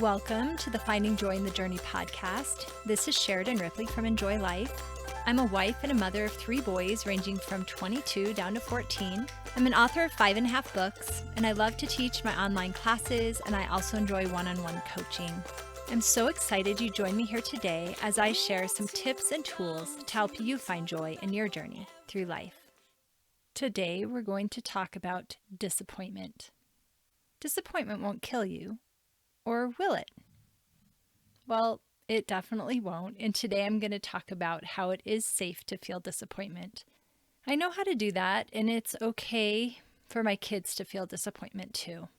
Welcome to the Finding Joy in the Journey podcast. This is Sheridan Ripley from Enjoy Life. I'm a wife and a mother of 3 boys ranging from 22 down to 14. I'm an author of 5.5 books, and I love to teach my online classes, and I also enjoy one-on-one coaching. I'm so excited you joined me here today as I share some tips and tools to help you find joy in your journey through life. Today, we're going to talk about disappointment. Disappointment won't kill you. Or will it? Well, it definitely won't, and today I'm going to talk about how it is safe to feel disappointment. I know how to do that, and it's okay for my kids to feel disappointment too.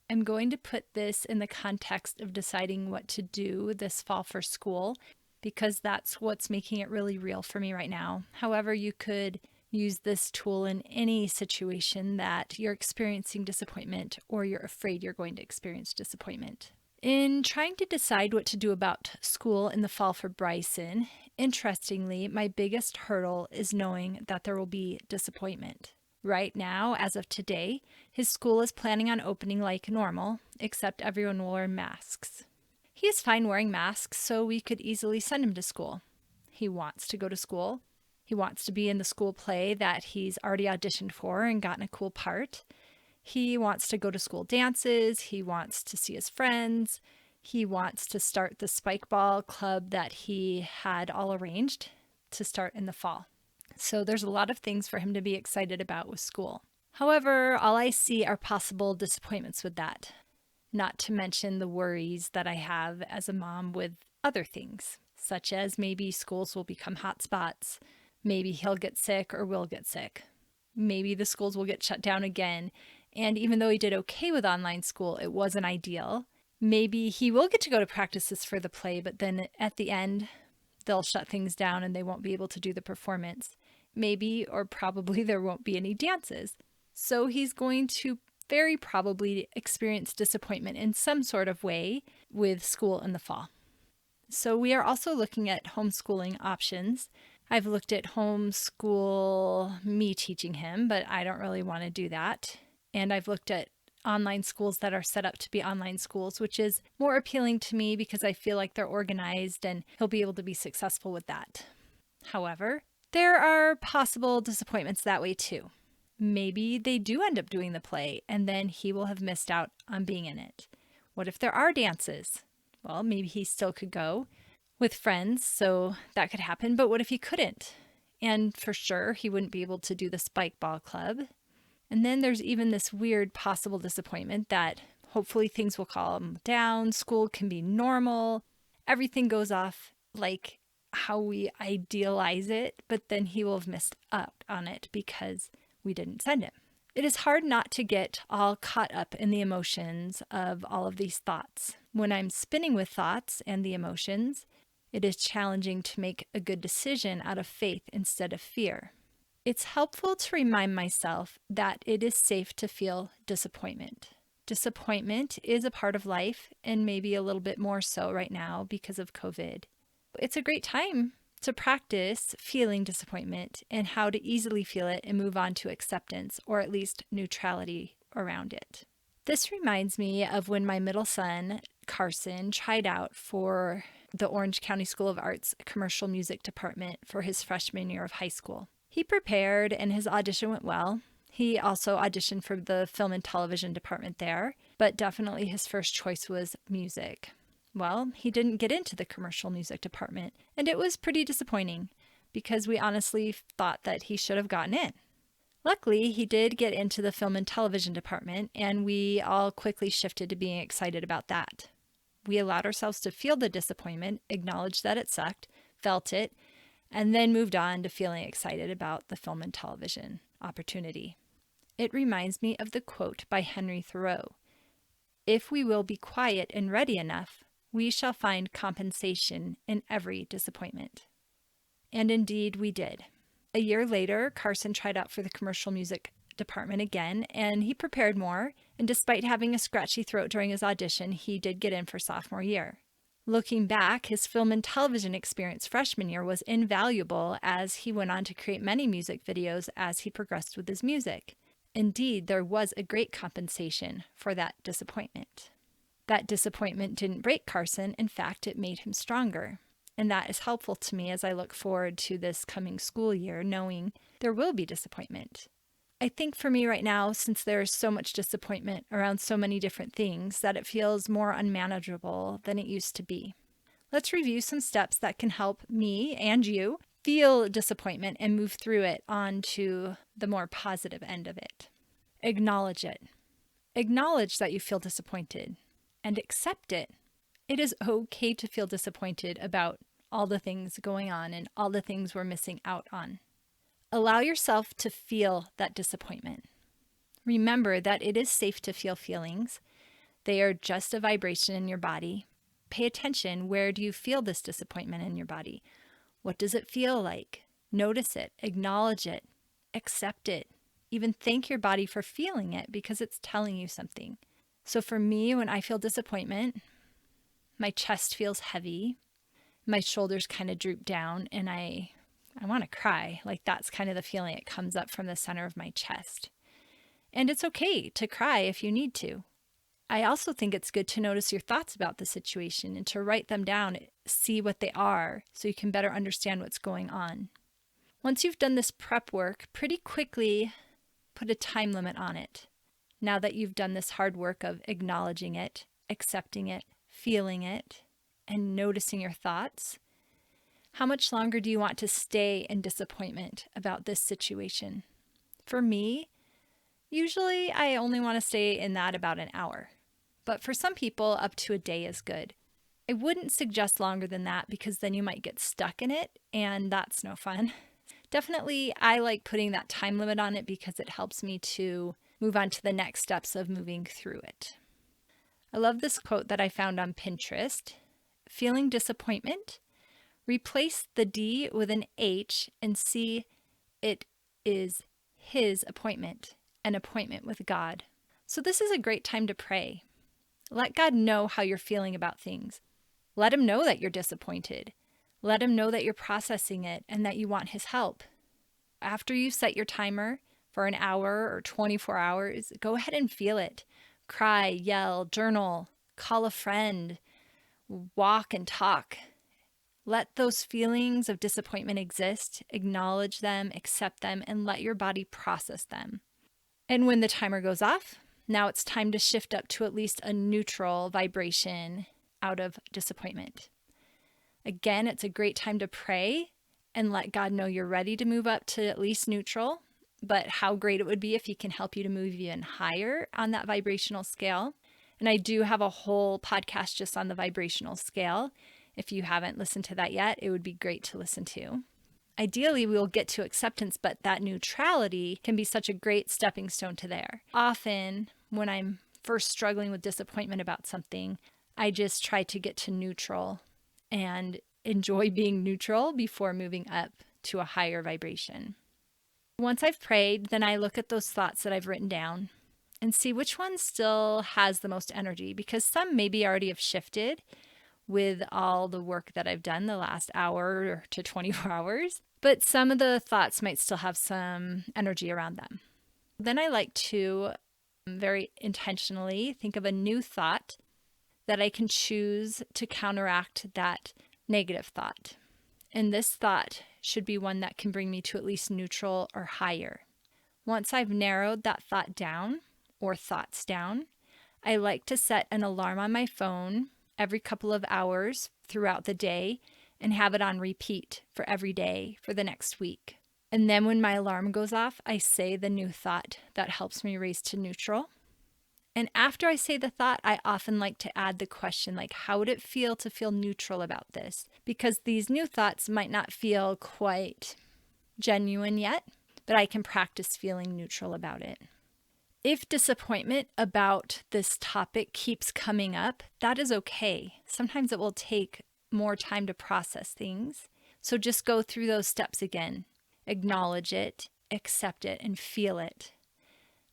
I'm going to put this in the context of deciding what to do this fall for school, because that's what's making it really real for me right now. However, you could use this tool in any situation that you're experiencing disappointment or you're afraid you're going to experience disappointment. In trying to decide what to do about school in the fall for Bryson, interestingly, my biggest hurdle is knowing that there will be disappointment. Right now, as of today, his school is planning on opening like normal, except everyone will wear masks. He is fine wearing masks, so we could easily send him to school. He wants to go to school. He wants to be in the school play that he's already auditioned for and gotten a cool part. He wants to go to school dances. He wants to see his friends. He wants to start the spike ball club that he had all arranged to start in the fall. So there's a lot of things for him to be excited about with school. However, all I see are possible disappointments with that, not to mention the worries that I have as a mom with other things, such as maybe schools will become hotspots. Maybe he'll get sick or we'll get sick. Maybe the schools will get shut down again. And even though he did okay with online school, it wasn't ideal. Maybe he will get to go to practices for the play, but then at the end, they'll shut things down and they won't be able to do the performance. Maybe or probably there won't be any dances. So he's going to very probably experience disappointment in some sort of way with school in the fall. So we are also looking at homeschooling options. I've looked at homeschool, me teaching him, but I don't really want to do that. And I've looked at online schools that are set up to be online schools, which is more appealing to me because I feel like they're organized and he'll be able to be successful with that. However, there are possible disappointments that way too. Maybe they do end up doing the play and then he will have missed out on being in it. What if there are dances? Well, maybe he still could go with friends, so that could happen, but what if he couldn't? And for sure, he wouldn't be able to do the spike ball club. And then there's even this weird possible disappointment that hopefully things will calm down, school can be normal, everything goes off like how we idealize it, but then he will have missed out on it because we didn't send him. It is hard not to get all caught up in the emotions of all of these thoughts. When I'm spinning with thoughts and the emotions, it is challenging to make a good decision out of faith instead of fear. It's helpful to remind myself that it is safe to feel disappointment. Disappointment is a part of life, and maybe a little bit more so right now because of COVID. It's a great time to practice feeling disappointment and how to easily feel it and move on to acceptance, or at least neutrality around it. This reminds me of when my middle son, Carson, tried out for the Orange County School of Arts commercial music department for his freshman year of high school. He prepared and his audition went well. He also auditioned for the film and television department there, but definitely his first choice was music. Well, he didn't get into the commercial music department, and it was pretty disappointing because we honestly thought that he should have gotten in. Luckily, he did get into the film and television department, and we all quickly shifted to being excited about that. We allowed ourselves to feel the disappointment, acknowledged that it sucked, felt it, and then moved on to feeling excited about the film and television opportunity. It reminds me of the quote by Henry Thoreau, "If we will be quiet and ready enough, we shall find compensation in every disappointment." And indeed we did. A year later, Carson tried out for the commercial music department again, and he prepared more, and despite having a scratchy throat during his audition, he did get in for sophomore year. Looking back, his film and television experience freshman year was invaluable as he went on to create many music videos as he progressed with his music. Indeed, there was a great compensation for that disappointment. That disappointment didn't break Carson. In fact, it made him stronger. And that is helpful to me as I look forward to this coming school year, knowing there will be disappointment. I think for me right now, since there's so much disappointment around so many different things, that it feels more unmanageable than it used to be. Let's review some steps that can help me and you feel disappointment and move through it onto the more positive end of it. Acknowledge it. Acknowledge that you feel disappointed and accept it. It is okay to feel disappointed about all the things going on and all the things we're missing out on. Allow yourself to feel that disappointment. Remember that it is safe to feel feelings. They are just a vibration in your body. Pay attention. Where do you feel this disappointment in your body? What does it feel like? Notice it, acknowledge it, accept it. Even thank your body for feeling it because it's telling you something. So for me, when I feel disappointment, my chest feels heavy, my shoulders kind of droop down, and I want to cry. Like that's kind of the feeling that comes up from the center of my chest. And it's okay to cry if you need to. I also think it's good to notice your thoughts about the situation and to write them down, see what they are, so you can better understand what's going on. Once you've done this prep work, pretty quickly put a time limit on it. Now that you've done this hard work of acknowledging it, accepting it, feeling it, and noticing your thoughts, how much longer do you want to stay in disappointment about this situation? For me, usually I only want to stay in that about an hour. But for some people, up to a day is good. I wouldn't suggest longer than that because then you might get stuck in it, and that's no fun. Definitely, I like putting that time limit on it because it helps me to move on to the next steps of moving through it. I love this quote that I found on Pinterest. Feeling disappointment? Replace the D with an H and see it is His appointment, an appointment with God. So this is a great time to pray. Let God know how you're feeling about things. Let Him know that you're disappointed. Let Him know that you're processing it and that you want His help. After you set your timer for an hour or 24 hours, go ahead and feel it. Cry, yell, journal, call a friend, walk and talk. Let those feelings of disappointment exist, acknowledge them, accept them, and let your body process them. And when the timer goes off, now it's time to shift up to at least a neutral vibration out of disappointment. Again, it's a great time to pray and let God know you're ready to move up to at least neutral, but how great it would be if He can help you to move even higher on that vibrational scale. And I do have a whole podcast just on the vibrational scale. If you haven't listened to that yet, it would be great to listen to. Ideally, we will get to acceptance, but that neutrality can be such a great stepping stone to there. Often, when I'm first struggling with disappointment about something, I just try to get to neutral and enjoy being neutral before moving up to a higher vibration. Once I've prayed, then I look at those thoughts that I've written down and see which one still has the most energy, because some maybe already have shifted with all the work that I've done the last hour to 24 hours, but some of the thoughts might still have some energy around them. Then I like to very intentionally think of a new thought that I can choose to counteract that negative thought. And this thought should be one that can bring me to at least neutral or higher. Once I've narrowed that thought down or thoughts down, I like to set an alarm on my phone every couple of hours throughout the day and have it on repeat for every day for the next week. And then when my alarm goes off, I say the new thought that helps me raise to neutral. And after I say the thought, I often like to add the question, like, how would it feel to feel neutral about this? Because these new thoughts might not feel quite genuine yet, but I can practice feeling neutral about it. If disappointment about this topic keeps coming up, that is okay. Sometimes it will take more time to process things. So just go through those steps again. Acknowledge it, accept it, and feel it.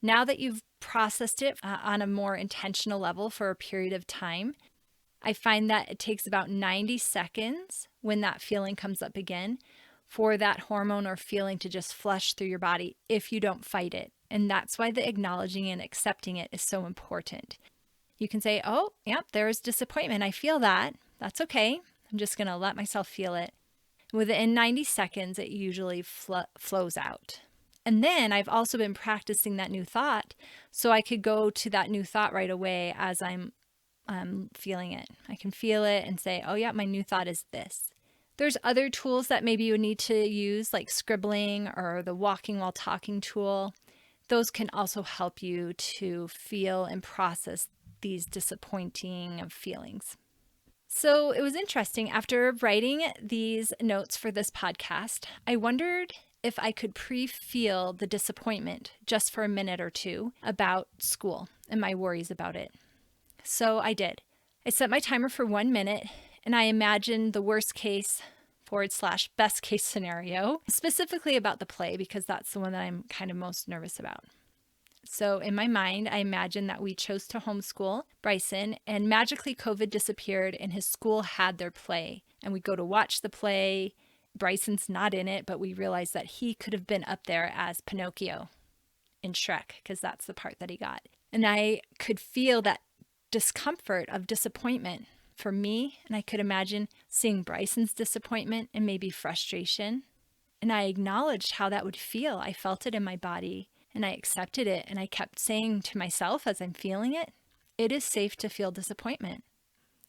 Now that you've processed it on a more intentional level for a period of time, I find that it takes about 90 seconds when that feeling comes up again for that hormone or feeling to just flush through your body if you don't fight it. And that's why the acknowledging and accepting it is so important. You can say, oh, yep, there's disappointment. I feel that. That's okay. I'm just going to let myself feel it. Within 90 seconds, it usually flows out. And then I've also been practicing that new thought so I could go to that new thought right away as I'm feeling it. I can feel it and say, oh yeah, my new thought is this. There's other tools that maybe you would need to use, like scribbling or the walking while talking tool. Those can also help you to feel and process these disappointing feelings. So it was interesting. After writing these notes for this podcast, I wondered if I could pre-feel the disappointment just for a minute or two about school and my worries about it. So I did. I set my timer for 1 minute and I imagined the worst case / best case scenario, specifically about the play because that's the one that I'm kind of most nervous about. So in my mind, I imagined that we chose to homeschool Bryson and magically COVID disappeared and his school had their play. And we go to watch the play. Bryson's not in it, but we realize that he could have been up there as Pinocchio in Shrek because that's the part that he got. And I could feel that discomfort of disappointment for me. And I could imagine seeing Bryson's disappointment and maybe frustration. And I acknowledged how that would feel. I felt it in my body. And I accepted it, and I kept saying to myself as I'm feeling it, it is safe to feel disappointment.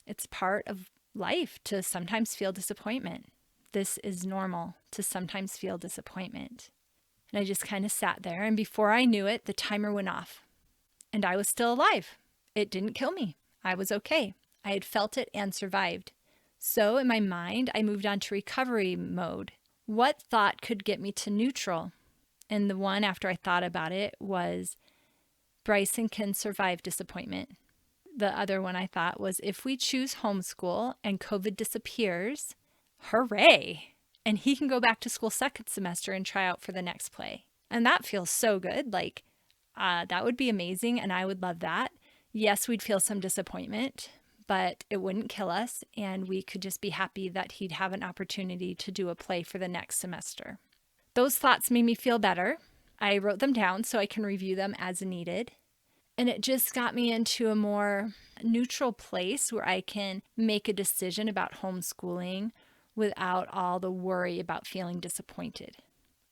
It's part of life to sometimes feel disappointment. This is normal to sometimes feel disappointment. And I just kind of sat there, and before I knew it, the timer went off. And I was still alive. It didn't kill me. I was okay. I had felt it and survived. So in my mind, I moved on to recovery mode. What thought could get me to neutral? And the one after I thought about it was Bryson can survive disappointment. The other one I thought was if we choose homeschool and COVID disappears, hooray! And he can go back to school second semester and try out for the next play. And that feels so good. Like that would be amazing and I would love that. Yes, we'd feel some disappointment, but it wouldn't kill us. And we could just be happy that he'd have an opportunity to do a play for the next semester. Those thoughts made me feel better. I wrote them down so I can review them as needed. And it just got me into a more neutral place where I can make a decision about homeschooling without all the worry about feeling disappointed.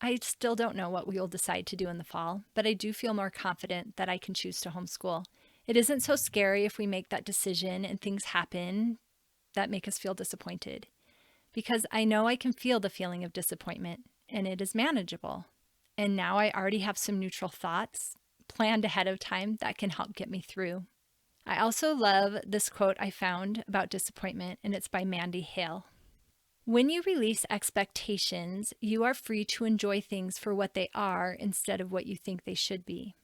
I still don't know what we will decide to do in the fall, but I do feel more confident that I can choose to homeschool. It isn't so scary if we make that decision and things happen that make us feel disappointed, because I know I can feel the feeling of disappointment. And it is manageable. And now I already have some neutral thoughts planned ahead of time that can help get me through. I also love this quote I found about disappointment, and it's by Mandy Hale. When you release expectations, you are free to enjoy things for what they are instead of what you think they should be.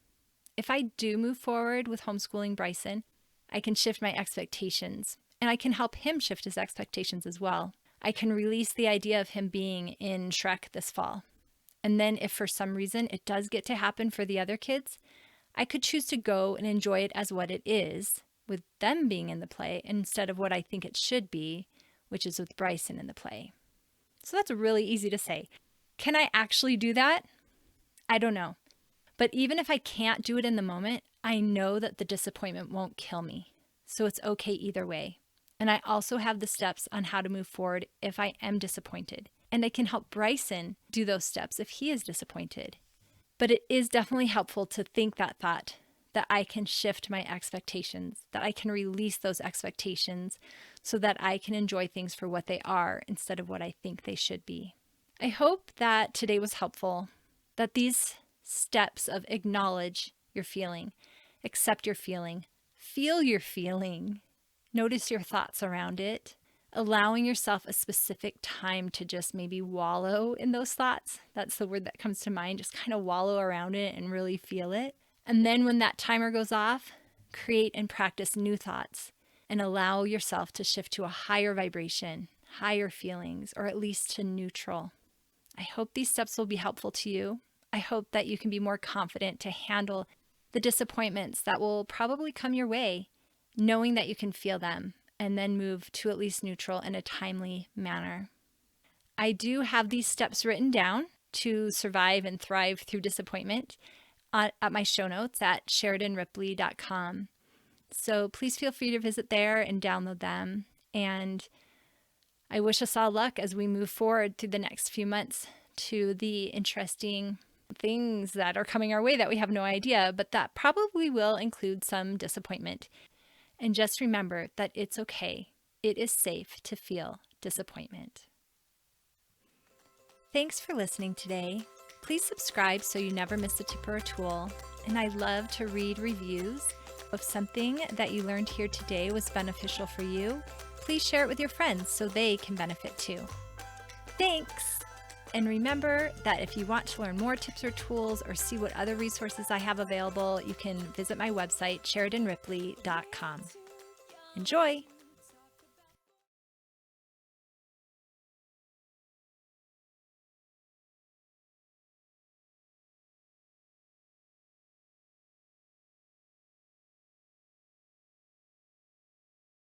If I do move forward with homeschooling Bryson, I can shift my expectations, and I can help him shift his expectations as well. I can release the idea of him being in Shrek this fall. And then if for some reason it does get to happen for the other kids, I could choose to go and enjoy it as what it is, with them being in the play, instead of what I think it should be, which is with Bryson in the play. So that's really easy to say. Can I actually do that? I don't know. But even if I can't do it in the moment, I know that the disappointment won't kill me. So it's okay either way. And I also have the steps on how to move forward if I am disappointed. And I can help Bryson do those steps if he is disappointed. But it is definitely helpful to think that thought, that I can shift my expectations, that I can release those expectations so that I can enjoy things for what they are instead of what I think they should be. I hope that today was helpful, that these steps of acknowledge your feeling, accept your feeling, feel your feeling, notice your thoughts around it, allowing yourself a specific time to just maybe wallow in those thoughts. That's the word that comes to mind. Just kind of wallow around it and really feel it. And then when that timer goes off, create and practice new thoughts and allow yourself to shift to a higher vibration, higher feelings, or at least to neutral. I hope these steps will be helpful to you. I hope that you can be more confident to handle the disappointments that will probably come your way, knowing that you can feel them, and then move to at least neutral in a timely manner. I do have these steps written down to survive and thrive through disappointment at my show notes at SheridanRipley.com. So please feel free to visit there and download them. And I wish us all luck as we move forward through the next few months to the interesting things that are coming our way that we have no idea, but that probably will include some disappointment. And just remember that it's okay. It is safe to feel disappointment. Thanks for listening today. Please subscribe so you never miss a tip or a tool. And I love to read reviews. If something that you learned here today was beneficial for you, please share it with your friends so they can benefit too. Thanks! And remember that if you want to learn more tips or tools or see what other resources I have available, you can visit my website, SheridanRipley.com. Enjoy!